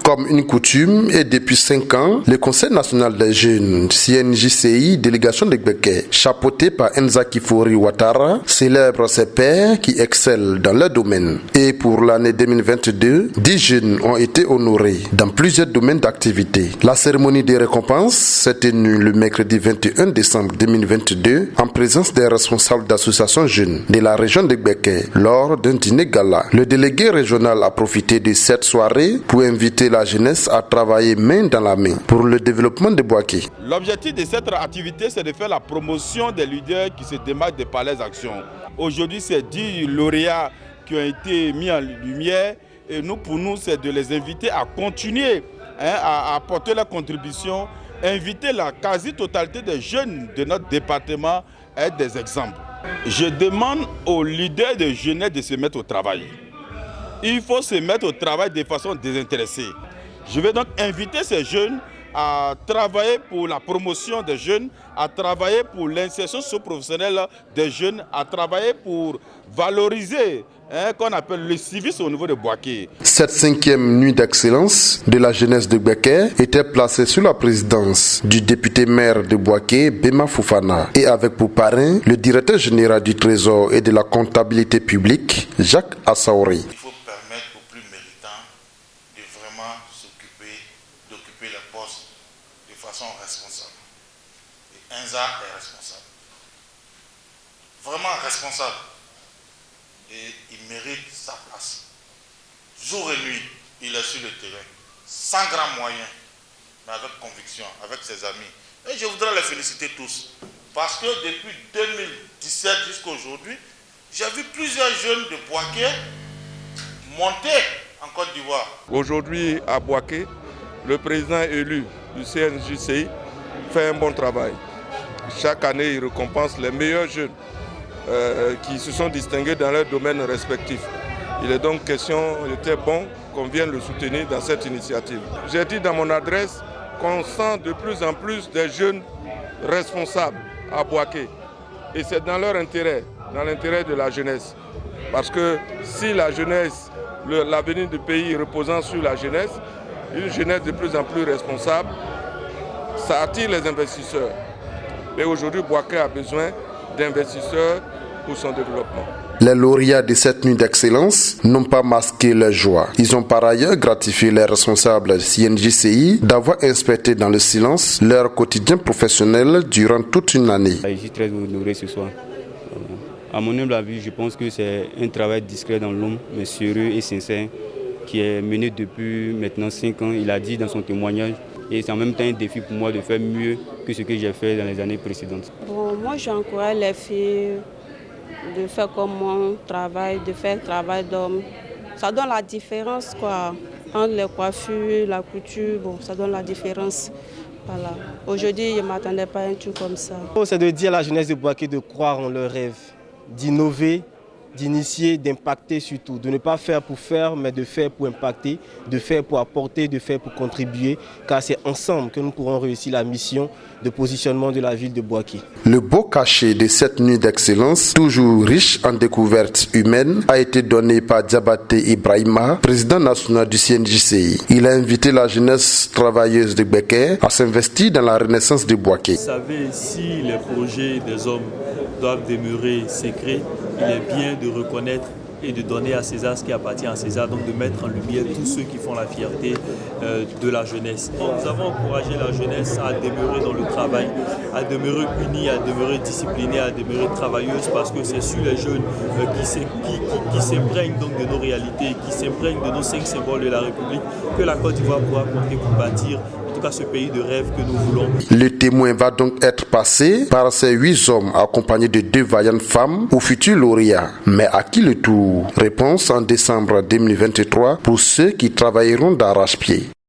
Comme une coutume et depuis 5 ans, le Conseil national des jeunes, CNJCI, délégation de Gbeke, chapeauté par Enza Kifori Ouattara, célèbre ses pairs qui excellent dans leur domaine. Et pour l'année 2022, 10 jeunes ont été honorés dans plusieurs domaines d'activité. La cérémonie des récompenses s'est tenue le mercredi 21 décembre 2022 en présence des responsables d'associations jeunes de la région de Gbeke lors d'un dîner gala. Le délégué régional a profité de cette soirée pour inviter la jeunesse à travailler main dans la main pour le développement de Bouaké. L'objectif de cette activité, c'est de faire la promotion des leaders qui se démarquent par leurs actions. Aujourd'hui, c'est 10 lauréats qui ont été mis en lumière et pour nous, c'est de les inviter à continuer à apporter leur contribution, inviter la quasi-totalité des jeunes de notre département à être des exemples. Je demande aux leaders de jeunesse de se mettre au travail. Il faut se mettre au travail de façon désintéressée. Je vais donc inviter ces jeunes à travailler pour la promotion des jeunes, à travailler pour l'insertion socio-professionnelle des jeunes, à travailler pour valoriser qu'on appelle le civisme au niveau de Bouaké. Cette 5e nuit d'excellence de la jeunesse de Gbeke était placée sous la présidence du député maire de Bouaké, Bema Fofana, et avec pour parrain le directeur général du Trésor et de la comptabilité publique, Jacques Assaouri. Il faut permettre aux plus méritants de vraiment d'occuper les postes de façon responsable. Et Enza est responsable. Vraiment responsable. Et il mérite sa place. Jour et nuit, il est sur le terrain, sans grands moyens, mais avec conviction, avec ses amis. Et je voudrais les féliciter tous, parce que depuis 2017 jusqu'à aujourd'hui, j'ai vu plusieurs jeunes de Bouaké monter en Côte d'Ivoire. Aujourd'hui, à Bouaké, le président élu du CNJCI fait un bon travail. Chaque année, il récompense les meilleurs jeunes qui se sont distingués dans leurs domaines respectifs. Il est donc question, il était bon qu'on vienne le soutenir dans cette initiative. J'ai dit dans mon adresse qu'on sent de plus en plus des jeunes responsables à Bouaké. Et c'est dans leur intérêt, dans l'intérêt de la jeunesse. Parce que si la jeunesse, l'avenir du pays reposant sur la jeunesse, une jeunesse de plus en plus responsable, ça attire les investisseurs. Et aujourd'hui, Bouaké a besoin d'investisseurs pour son développement. Les lauréats de cette nuit d'excellence n'ont pas masqué leur joie. Ils ont par ailleurs gratifié les responsables CNJCI d'avoir inspecté dans le silence leur quotidien professionnel durant toute une année. Je suis très honoré ce soir. À mon humble avis, je pense que c'est un travail discret dans l'homme, mais sérieux et sincère, qui est mené depuis maintenant 5 ans. Il a dit dans son témoignage. Et c'est en même temps un défi pour moi de faire mieux que ce que j'ai fait dans les années précédentes. Bon, moi, j'encourage les filles de faire comme mon travail, de faire le travail d'homme. Ça donne la différence, quoi. Entre les coiffures, la couture, bon, ça donne la différence. Voilà. Aujourd'hui, je ne m'attendais pas à un truc comme ça. C'est de dire à la jeunesse de Bouaké de croire en leurs rêves, d'innover, d'initier, d'impacter surtout, de ne pas faire pour faire, mais de faire pour impacter, de faire pour apporter, de faire pour contribuer, car c'est ensemble que nous pourrons réussir la mission de positionnement de la ville de Bouaké. Le beau cachet de cette nuit d'excellence, toujours riche en découvertes humaines, a été donné par Diabaté Ibrahima, président national du CNJCI. Il a invité la jeunesse travailleuse de Gbeke à s'investir dans la renaissance de Bouaké. Vous savez, si les projets des hommes doivent demeurer secrets, il est bien de reconnaître et de donner à César ce qui appartient à César, donc de mettre en lumière tous ceux qui font la fierté de la jeunesse. Nous avons encouragé la jeunesse à demeurer dans le travail, à demeurer unie, à demeurer disciplinée, à demeurer travailleuse, parce que c'est sur les jeunes qui s'imprègnent donc de nos réalités, qui s'imprègnent de nos 5 symboles de la République, que la Côte d'Ivoire pourra compter pour bâtir en tout cas ce pays de rêve que nous voulons. Le témoin va donc être passé par ces 8 hommes accompagnés de 2 vaillantes femmes aux futurs lauréats. Mais à qui le tour? Réponse en décembre 2023 pour ceux qui travailleront d'arrache-pied.